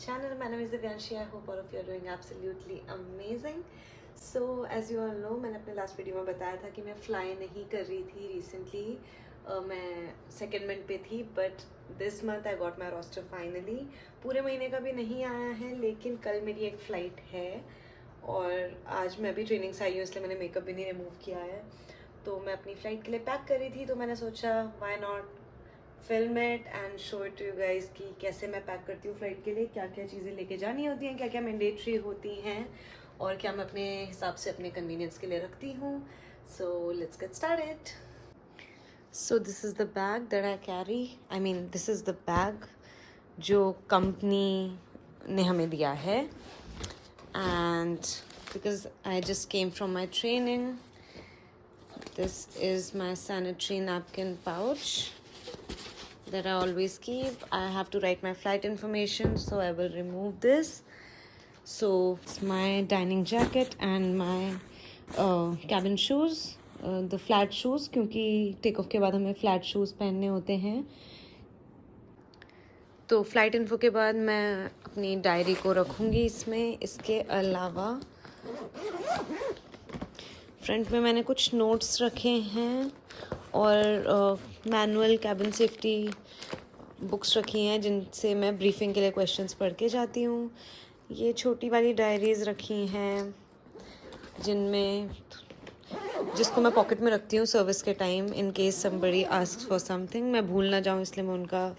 channel. My name is Divyanshi. I hope all of you are doing absolutely amazing. So as you all know, मैंने अपने last video में बताया था कि मैं फ्लाई नहीं कर रही थी रिसेंटली. मैं सेकेंडमेंट पे थी, but this month I got my roster finally. पूरे महीने का भी नहीं आया है, लेकिन कल मेरी एक फ़्लाइट है और आज मैं अभी ट्रेनिंग से आई हूँ, इसलिए मैंने मेकअप भी नहीं रिमूव किया है. तो मैं अपनी फ़्लाइट के लिए पैक कर रही थी, तो मैंने सोचा why not film it and show it to you guys कि कैसे मैं पैक करती हूँ फ़्लाइट के लिए, क्या क्या चीज़ें लेके जानी होती हैं, क्या क्या मैंडेटरी होती हैं और क्या मैं अपने हिसाब से अपने कन्वीनियंस के लिए रखती हूँ. So let's get started. So this is the bag that I carry. I mean this is the bag जो कंपनी ने हमें दिया है. And because I just came from my training, this is my sanitary napkin pouch that I always keep. I have to write my flight information, so I will remove this. So it's my dining jacket and my cabin shoes, the flat shoes, क्योंकि take off के बाद हमें flat shoes पहनने होते हैं. तो flight info के बाद मैं अपनी डायरी को रखूँगी इसमें. इसके अलावा फ्रंट में मैंने कुछ नोट्स रखे हैं और मैनुअल कैबिन सेफ्टी बुक्स रखी हैं जिनसे मैं ब्रीफिंग के लिए क्वेश्चंस पढ़ के जाती हूँ. ये छोटी वाली डायरीज़ रखी हैं जिसको मैं पॉकेट में रखती हूँ सर्विस के time, in case somebody asks for something. मैं भूल ना जाऊँ इसलिए मैं उनका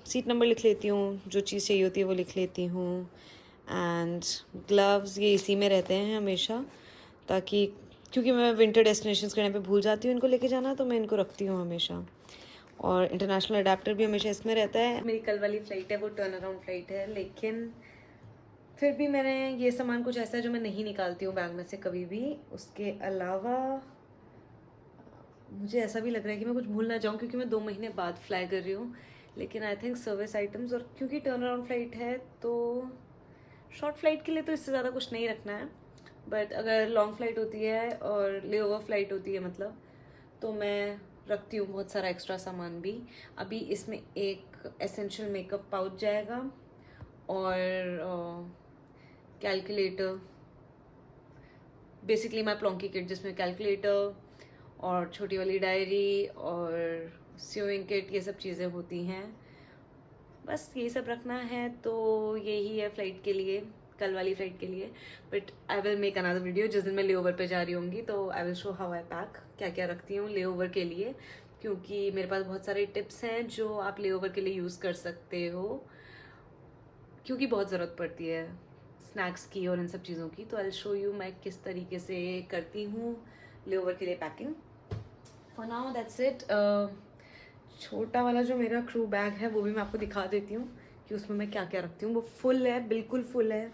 सीट नंबर लिख लेती हूँ, जो चीज़ चाहिए होती है वो लिख लेती हूँ. एंड ग्लव्स ये इसी में रहते हैं हमेशा, ताकि क्योंकि मैं विंटर डेस्टिनेशंस के टाइम पे भूल जाती हूँ इनको लेके जाना, तो मैं इनको रखती हूँ हमेशा. और इंटरनेशनल अडेप्टर भी हमेशा इसमें रहता है. मेरी कल वाली फ़्लाइट है वो टर्न अराउंड फ़्लाइट है, लेकिन फिर भी मैंने ये सामान कुछ ऐसा है जो मैं नहीं निकालती हूँ बैग में से कभी भी. उसके अलावा मुझे ऐसा भी लग रहा है कि मैं कुछ भूल ना जाऊँ, क्योंकि मैं 2 महीने बाद फ्लाई कर रही हूँ. लेकिन आई थिंक सर्विस आइटम्स, और क्योंकि टर्न अराउंड फ़्लाइट है तो शॉर्ट फ्लाइट के लिए तो इससे ज़्यादा कुछ नहीं रखना है. बट अगर लॉन्ग फ्लाइट होती है और ले ओवर फ्लाइट होती है मतलब, तो मैं रखती हूँ बहुत सारा एक्स्ट्रा सामान भी. अभी इसमें एक एसेंशियल मेकअप पाउच जाएगा और कैलकुलेटर, बेसिकली माई प्लॉन्की किट, जिसमें कैलकुलेटर और छोटी वाली डायरी और स्यूइंग किट, ये सब चीज़ें होती हैं. बस यही सब रखना है. तो यही है फ़्लाइट के लिए, कल वाली फ़्लाइट के लिए. But I will make another video जिस दिन मैं ले ओवर पे जा रही होंगी, तो I will show how I pack, क्या क्या रखती हूँ ले ओवर के लिए, क्योंकि मेरे पास बहुत सारे टिप्स हैं जो आप ले ओवर के लिए यूज़ कर सकते हो, क्योंकि बहुत ज़रूरत पड़ती है स्नैक्स की और इन सब चीज़ों की. तो आई विल शो यू मैं किस तरीके से करती हूँ ले ओवर के लिए packing. For now that's it. छोटा वाला जो मेरा क्रू बैग है वो भी मैं आपको दिखा देती हूँ कि उसमें मैं क्या क्या रखती हूँ. वो फुल है, बिल्कुल फुल है.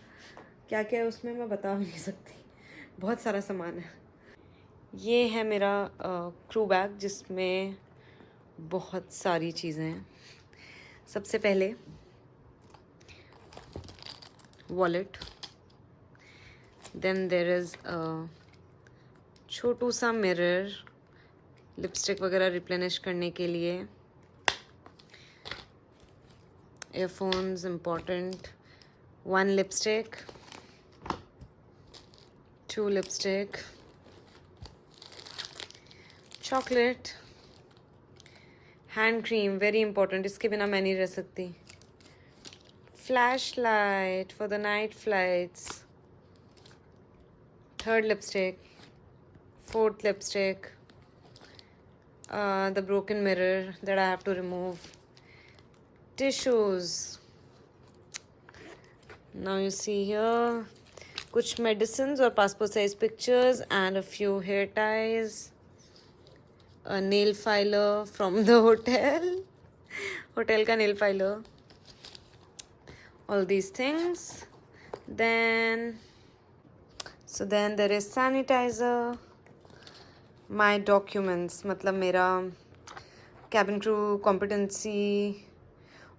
क्या क्या है उसमें मैं बता भी नहीं सकती, बहुत सारा सामान है. ये है मेरा क्रू बैग जिसमें बहुत सारी चीज़ें हैं. सबसे पहले वॉलेट, देन देयर इज़ छोटू सा मिरर, लिपस्टिक वगैरह रिप्लेनिश करने के लिए, earphones important, 1 lipstick, 2 lipstick, chocolate, hand cream very important, इसके बिना मैं नहीं रह सकती, flashlight for the night flights, 3rd lipstick, 4th lipstick, the broken mirror that I have to remove, tissues. Now you see here कुछ medicines और passport size pictures and a few hair ties, a nail filer from the hotel का nail filer, all these things. Then there is sanitizer, my documents, मतलब मेरा cabin crew competency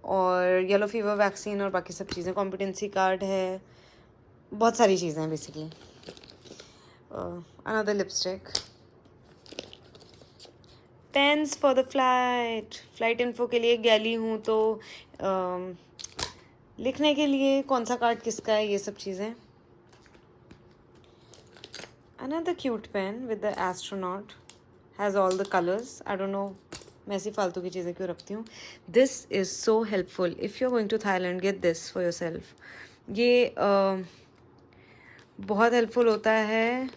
और yellow fever vaccine और बाकी सब चीज़ें, competency card है, बहुत सारी चीज़ें हैं basically. Another lipstick, pens for the flight info के लिए गैली हूँ तो लिखने के लिए कौन सा कार्ड किसका है, ये सब चीज़ें. Another cute pen with the astronaut. Has all the colors. I don't know. मैं ऐसी फालतू की चीज़ें क्यों रखती हूँ. This is so helpful. If you're going to Thailand, get this for yourself. ये बहुत हेल्पफुल होता है.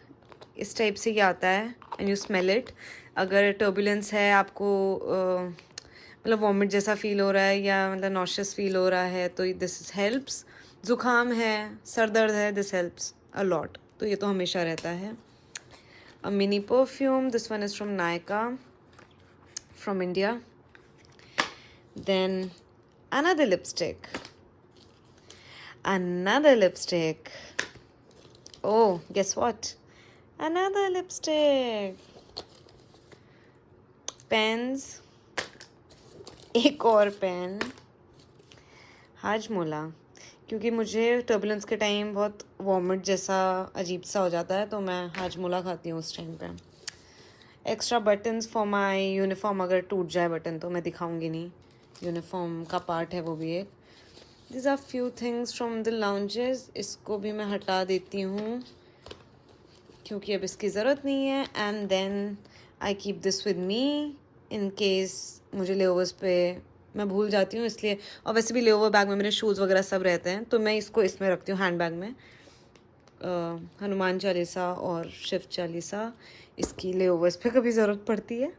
इस टाइप से ये आता है एंड यू स्मेल इट. अगर टर्बुलेंस है, आपको मतलब वॉमिट जैसा फील हो रहा है या मतलब नॉशियस फील हो रहा है, तो दिस हेल्प्स. ज़ुकाम है, सर दर्द है, दिस हेल्प्स अ लॉट. तो ये तो हमेशा रहता है. A mini perfume. This one is from Nykaa from India. Then another lipstick. Oh, guess what? Another lipstick. Pens. एक और पेन. हाजमोला. क्योंकि मुझे टर्बुलेंस के टाइम बहुत वॉमिट जैसा अजीब सा हो जाता है, तो मैं हाजमोला खाती हूँ उस टाइम पे. Extra buttons for my uniform. अगर टूट जाए बटन तो मैं दिखाऊंगी नहीं. यूनिफॉर्म का पार्ट है वो भी एक. This are few things from the lounges. इसको भी मैं हटा देती हूँ क्योंकि अब इसकी ज़रूरत नहीं है. And then I keep this with me in case मुझे लेओवर्स पे मैं भूल जाती हूँ, इसलिए. और वैसे भी लेओवर बैग में मेरे शूज़ वगैरह सब रहते हैं, तो मैं इसको इसमें रखती हूँ हैंड बैग में. हनुमान चालीसा और शिव चालीसा इसकी लेओवर्स पे कभी ज़रूरत पड़ती है.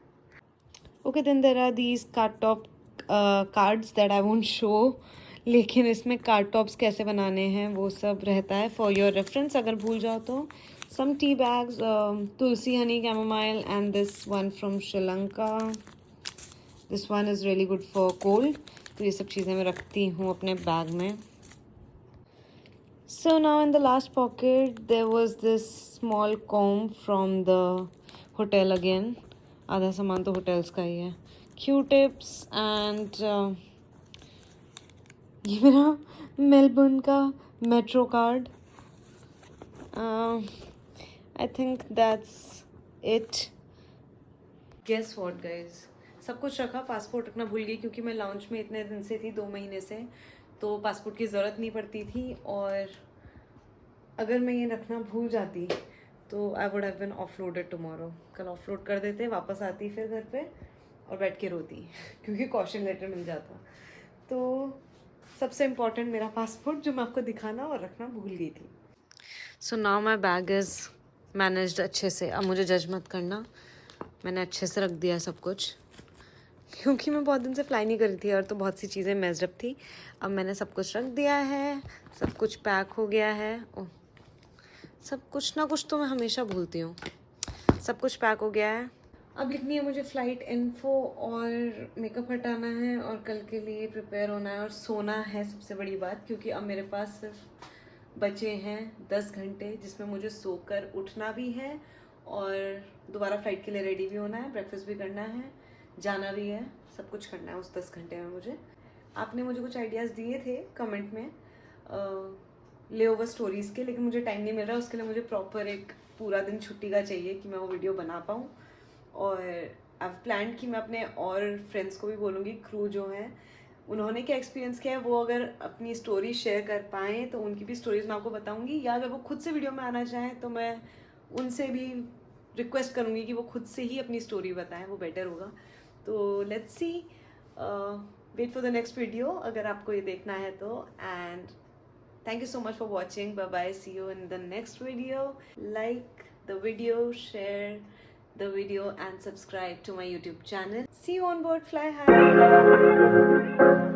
Okay, then there are these card top cards that I won't show. लेकिन इसमें कार्ड टॉप्स कैसे बनाने हैं वो सब रहता है फॉर योर रेफरेंस, अगर भूल जाओ तो. Some tea bags, tulsi, honey, chamomile and this one from Sri Lanka. This one is really good for cold. तो ये सब चीज़ें मैं रखती हूँ अपने बैग में. So now in the last pocket there was this small comb from the hotel again. आधा सामान तो होटल्स का ही है. Q-tips and ये मेरा मेलबर्न का metro card. I think that's it. Guess what guys? सब कुछ रखा, पासपोर्ट रखना भूल गई क्योंकि मैं लाउंज में इतने दिन से थी, 2 महीने से, तो पासपोर्ट की ज़रूरत नहीं पड़ती थी. और अगर मैं ये रखना भूल जाती तो I would have been offloaded tomorrow. कल ऑफलोड कर देते, वापस आती फिर घर पे और बैठ के रोती क्योंकि कॉशन लेटर मिल जाता. तो सबसे इम्पॉर्टेंट मेरा पासपोर्ट, जो मैं आपको दिखाना और रखना भूल गई थी. So now my bag is managed अच्छे से. अब मुझे जज मत करना, मैंने अच्छे से रख दिया सब कुछ, क्योंकि मैं बहुत दिन से फ्लाई नहीं कर रही थी और तो बहुत सी चीज़ें मेस्ड अप थी. अब मैंने सब कुछ रख दिया है, सब कुछ पैक हो गया है. ओह, सब कुछ ना कुछ तो मैं हमेशा भूलती हूँ. सब कुछ पैक हो गया है. अब लिखनी है मुझे फ़्लाइट इन्फो और मेकअप हटाना है और कल के लिए प्रिपेयर होना है और सोना है सबसे बड़ी बात, क्योंकि अब मेरे पास सिर्फ बचे हैं 10 घंटे जिसमें मुझे सोकर उठना भी है और दोबारा फ़्लाइट के लिए रेडी भी होना है, ब्रेकफास्ट भी करना है, जाना भी है. सब कुछ करना है उस 10 घंटे में मुझे. आपने मुझे कुछ आइडियाज़ दिए थे कमेंट में लेओवर स्टोरीज़ के, लेकिन मुझे टाइम नहीं मिल रहा. उसके लिए मुझे प्रॉपर एक पूरा दिन छुट्टी का चाहिए कि मैं वो वीडियो बना पाऊँ. और आई प्लान कि मैं अपने और फ्रेंड्स को भी बोलूँगी, क्रू जो हैं उन्होंने क्या एक्सपीरियंस किया है, वो अगर अपनी स्टोरी शेयर कर पाएँ तो उनकी भी स्टोरीज़ मैं आपको बताऊँगी. या अगर वो खुद से वीडियो में आना चाहें तो मैं उनसे भी रिक्वेस्ट करूँगी कि वो खुद से ही अपनी स्टोरी बताएं, वो बेटर होगा. तो let's see, wait for the next video अगर आपको ये देखना है तो. And thank you so much for watching. Bye bye, see you in the next video. Like the video, share the video and subscribe to my YouTube channel. See you on board. Fly high.